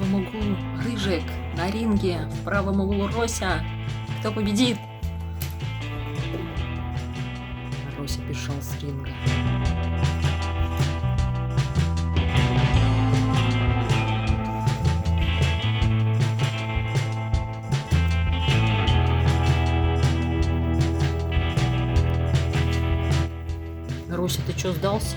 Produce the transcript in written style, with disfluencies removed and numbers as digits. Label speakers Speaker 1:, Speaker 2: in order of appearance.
Speaker 1: правом углу Рыжик, на ринге в правом углу Рося. Кто победит? Рося бежал с ринга. Рося, ты чё, сдался?